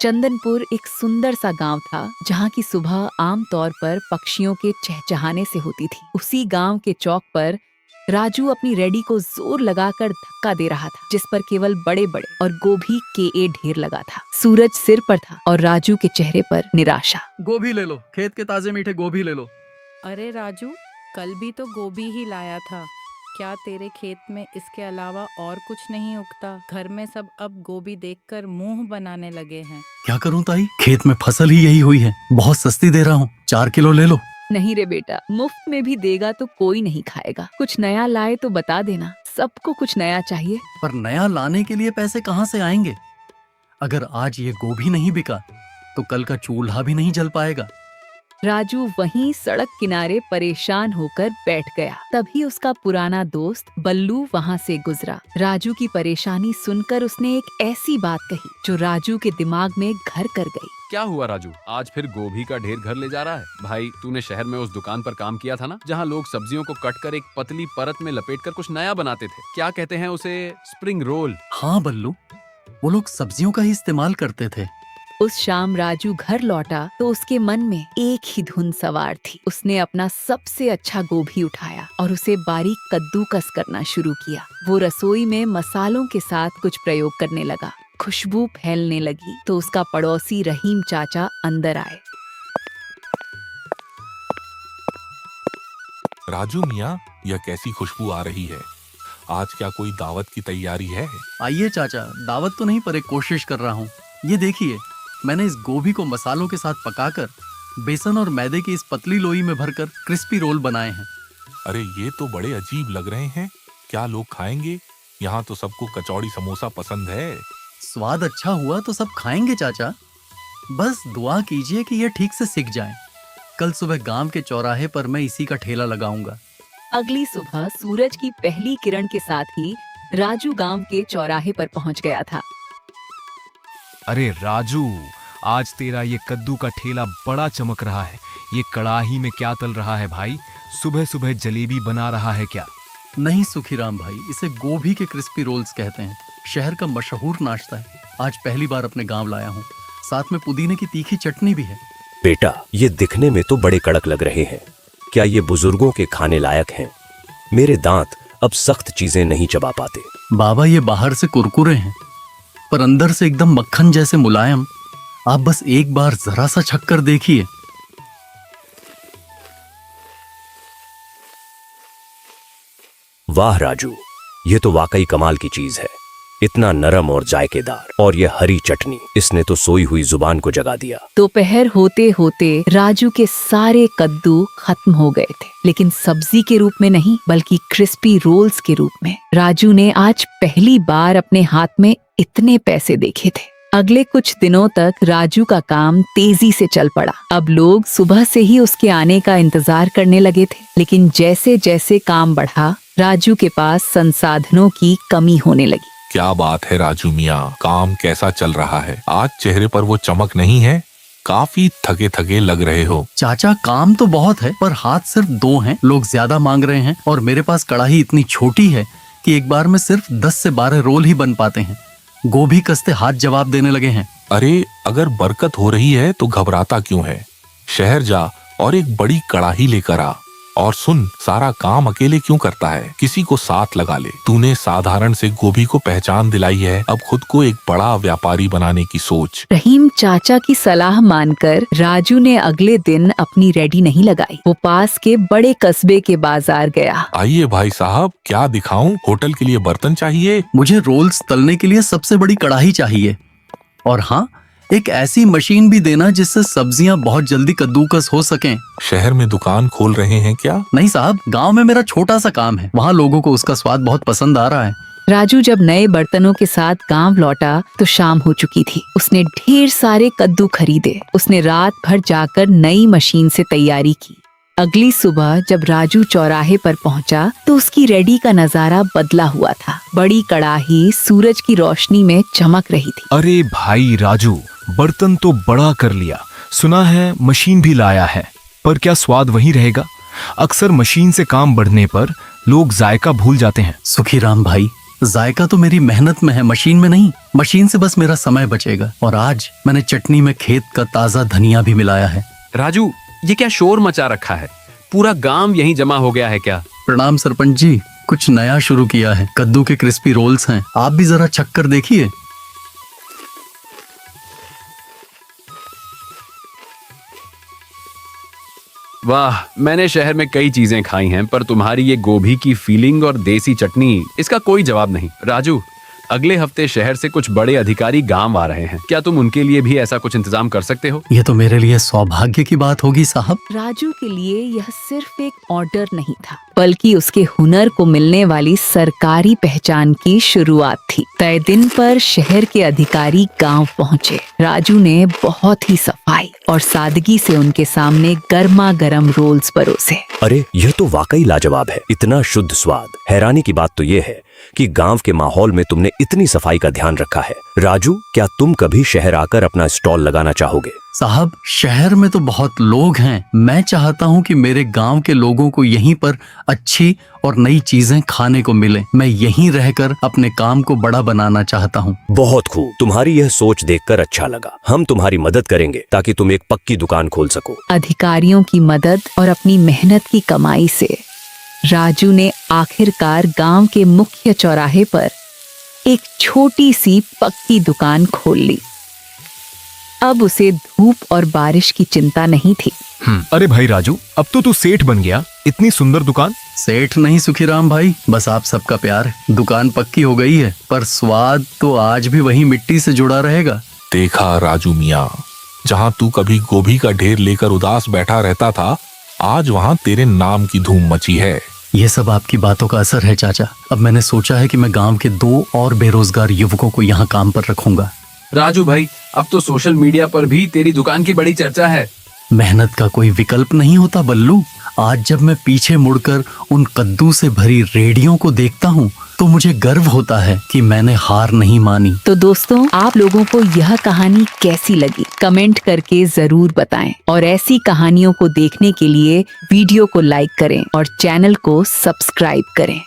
चंदनपुर एक सुंदर सा गांव था जहां की सुबह आमतौर पर पक्षियों के चहचहाने से होती थी। उसी गांव के चौक पर राजू अपनी रेडी को जोर लगाकर धक्का दे रहा था, जिस पर केवल बड़े बड़े और गोभी के ढेर लगा था। सूरज सिर पर था और राजू के चेहरे पर निराशा। गोभी ले लो, खेत के ताजे मीठे गोभी ले लो। अरे राजू, कल भी तो गोभी ही लाया था। क्या तेरे खेत में इसके अलावा और कुछ नहीं उगता? घर में सब अब गोभी देखकर मुंह बनाने लगे हैं। क्या करूं ताई, खेत में फसल ही यही हुई है। बहुत सस्ती दे रहा हूँ, 4 किलो ले लो। नहीं रे बेटा, मुफ्त में भी देगा तो कोई नहीं खाएगा। कुछ नया लाए तो बता देना, सबको कुछ नया चाहिए। पर नया लाने के लिए पैसे कहाँ से आएंगे? अगर आज ये गोभी नहीं बिका तो कल का चूल्हा भी नहीं जल पाएगा। राजू वहीं सड़क किनारे परेशान होकर बैठ गया। तभी उसका पुराना दोस्त बल्लू वहां से गुजरा। राजू की परेशानी सुनकर उसने एक ऐसी बात कही जो राजू के दिमाग में घर कर गई। क्या हुआ राजू, आज फिर गोभी का ढेर घर ले जा रहा है? भाई, तूने शहर में उस दुकान पर काम किया था ना, जहाँ लोग सब्जियों को कट कर एक पतली परत में लपेटकर कुछ नया बनाते थे। क्या कहते हैं उसे? Spring roll. हाँ बल्लू, वो लोग सब्जियों का ही इस्तेमाल करते थे। उस शाम राजू घर लौटा तो उसके मन में एक ही धुन सवार थी। उसने अपना सबसे अच्छा गोभी उठाया और उसे बारीक कद्दूकस करना शुरू किया। वो रसोई में मसालों के साथ कुछ प्रयोग करने लगा। खुशबू फैलने लगी तो उसका पड़ोसी रहीम चाचा अंदर आए। राजू मियाँ, यह कैसी खुशबू आ रही है? आज क्या कोई दावत की तैयारी है? आइए चाचा, दावत तो नहीं पर एक कोशिश कर रहा हूँ। ये देखिए, मैंने इस गोभी को मसालों के साथ पकाकर बेसन और मैदे की इस पतली लोई में भरकर क्रिस्पी रोल बनाए हैं। अरे ये तो बड़े अजीब लग रहे हैं। क्या लोग खाएंगे? यहाँ तो सबको कचौड़ी समोसा पसंद है। स्वाद अच्छा हुआ तो सब खाएंगे चाचा। बस दुआ कीजिए कि ये ठीक से सिक जाए। कल सुबह गांव के चौराहे पर मैं इसी का ठेला लगाऊंगा। अगली सुबह सूरज की पहली किरण के साथ ही राजू गांव के चौराहे पर पहुंच गया था। अरे राजू, आज तेरा ये कद्दू का ठेला बड़ा चमक रहा है। ये कड़ाही में क्या तल रहा है भाई? सुबह सुबह जलेबी बना रहा है क्या? नहीं सुखीराम भाई, इसे गोभी के क्रिस्पी रोल्स कहते हैं। शहर का मशहूर नाश्ता है। आज पहली बार अपने गांव लाया हूँ। साथ में पुदीने की तीखी चटनी भी है। बेटा, ये दिखने में तो बड़े कड़क लग रहे हैं। क्या ये बुजुर्गों के खाने लायक हैं? मेरे दांत अब सख्त चीजें नहीं चबा पाते। बाबा, ये बाहर से कुरकुरे हैं पर अंदर से एकदम मक्खन जैसे मुलायम। आप बस एक बार जरा सा छक्कर देखिए। वाह राजू, ये तो वाकई कमाल की चीज है। इतना नरम और जायकेदार, और ये हरी चटनी, इसने तो सोई हुई जुबान को जगा दिया। दोपहर होते होते राजू के सारे कद्दू खत्म हो गए थे, लेकिन सब्जी के रूप में नहीं बल्कि क्रिस्पी रोल्स के रूप में। राजू ने आज पहली बार अपने हाथ में इतने पैसे देखे थे। अगले कुछ दिनों तक राजू का काम तेजी से चल पड़ा। अब लोग सुबह से ही उसके आने का इंतजार करने लगे थे, लेकिन जैसे जैसे काम बढ़ा, राजू के पास संसाधनों की कमी होने लगी। क्या बात है राजू मियाँ, काम कैसा चल रहा है? आज चेहरे पर वो चमक नहीं है। काफी थके थके लग रहे हो। चाचा, काम तो बहुत है पर हाथ सिर्फ 2 हैं। लोग ज्यादा मांग रहे हैं और मेरे पास कड़ाही इतनी छोटी है कि एक बार में सिर्फ 10 से 12 रोल ही बन पाते हैं। गोभी कसते हाथ जवाब देने लगे हैं। अरे, अगर बरकत हो रही है तो घबराता क्यों है? शहर जा और एक बड़ी कड़ाही लेकर आ। और सुन, सारा काम अकेले क्यों करता है? किसी को साथ लगा ले। तूने साधारण से गोभी को पहचान दिलाई है, अब खुद को एक बड़ा व्यापारी बनाने की सोच। रहीम चाचा की सलाह मानकर राजू ने अगले दिन अपनी रेडी नहीं लगाई। वो पास के बड़े कस्बे के बाजार गया। आइए भाई साहब, क्या दिखाऊं? होटल के लिए बर्तन चाहिए? मुझे रोल्स तलने के लिए सबसे बड़ी कड़ाही चाहिए। और हाँ, एक ऐसी मशीन भी देना जिससे सब्जियां बहुत जल्दी कद्दूकस हो सकें। शहर में दुकान खोल रहे हैं क्या? नहीं साहब, गांव में मेरा छोटा सा काम है। वहाँ लोगों को उसका स्वाद बहुत पसंद आ रहा है। राजू जब नए बर्तनों के साथ गांव लौटा तो शाम हो चुकी थी। उसने ढेर सारे कद्दू खरीदे। उसने रात भर जाकर नई मशीन से तैयारी की। अगली सुबह जब राजू चौराहे पर पहुंचा तो उसकी रेडी का नजारा बदला हुआ था। बड़ी कड़ाही सूरज की रोशनी में चमक रही थी। अरे भाई राजू, बर्तन तो बड़ा कर लिया। सुना है मशीन भी लाया है, पर क्या स्वाद वही रहेगा? अक्सर मशीन से काम बढ़ने पर लोग जायका भूल जाते हैं। सुखीराम भाई, जायका तो मेरी मेहनत में है, मशीन में नहीं। मशीन से बस मेरा समय बचेगा। और आज मैंने चटनी में खेत का ताजा धनिया भी मिलाया है। राजू, ये क्या शोर मचा रखा है? पूरा गांव यहीं जमा हो गया है क्या? प्रणाम सरपंच जी, कुछ नया शुरू किया है। कद्दू के क्रिस्पी रोल्स हैं, आप भी जरा चक्कर देखिए। वाह, मैंने शहर में कई चीजें खाई हैं, पर तुम्हारी ये गोभी की फीलिंग और देसी चटनी, इसका कोई जवाब नहीं। राजू, अगले हफ्ते शहर से कुछ बड़े अधिकारी गांव आ रहे हैं। क्या तुम उनके लिए भी ऐसा कुछ इंतजाम कर सकते हो? ये तो मेरे लिए सौभाग्य की बात होगी साहब। राजू के लिए यह सिर्फ एक ऑर्डर नहीं था, बल्कि उसके हुनर को मिलने वाली सरकारी पहचान की शुरुआत थी। तय दिन पर शहर के अधिकारी गांव पहुंचे। राजू ने बहुत ही सफाई और सादगी से उनके सामने गर्मा गर्म रोल्स परोसे। अरे यह तो वाकई लाजवाब है, इतना शुद्ध स्वाद। हैरानी की बात तो यह है कि गांव के माहौल में तुमने इतनी सफाई का ध्यान रखा है। राजू, क्या तुम कभी शहर आकर अपना स्टॉल लगाना चाहोगे? साहब, शहर में तो बहुत लोग हैं। मैं चाहता हूँ कि मेरे गांव के लोगों को यहीं पर अच्छी और नई चीजें खाने को मिले। मैं यहीं रहकर अपने काम को बड़ा बनाना चाहता हूँ। बहुत खूब, तुम्हारी यह सोच देखकर अच्छा लगा। हम तुम्हारी मदद करेंगे ताकि तुम एक पक्की दुकान खोल सको। अधिकारियों की मदद और अपनी मेहनत की कमाई से राजू ने आखिरकार गांव के मुख्य चौराहे पर एक छोटी सी पक्की दुकान खोल ली। अब उसे धूप और बारिश की चिंता नहीं थी। अरे भाई राजू, अब तो तू सेठ बन गया। इतनी सुंदर दुकान। सेठ नहीं सुखीराम भाई, बस आप सबका प्यार है। दुकान पक्की हो गई है, पर स्वाद तो आज भी वही मिट्टी से जुड़ा रहेगा। देखा राजू मियाँ, जहाँ तू कभी गोभी का ढेर लेकर उदास बैठा रहता था, आज वहाँ तेरे नाम की धूम मची है। ये सब आपकी बातों का असर है चाचा। अब मैंने सोचा है कि मैं गांव के 2 और बेरोजगार युवकों को यहाँ काम पर रखूंगा। राजू भाई, अब तो सोशल मीडिया पर भी तेरी दुकान की बड़ी चर्चा है। मेहनत का कोई विकल्प नहीं होता बल्लू। आज जब मैं पीछे मुड़कर उन कद्दू से भरी रेडियों को देखता हूँ तो मुझे गर्व होता है कि मैंने हार नहीं मानी। तो दोस्तों, आप लोगों को यह कहानी कैसी लगी कमेंट करके जरूर बताएं। और ऐसी कहानियों को देखने के लिए वीडियो को लाइक करें और चैनल को सब्सक्राइब करें।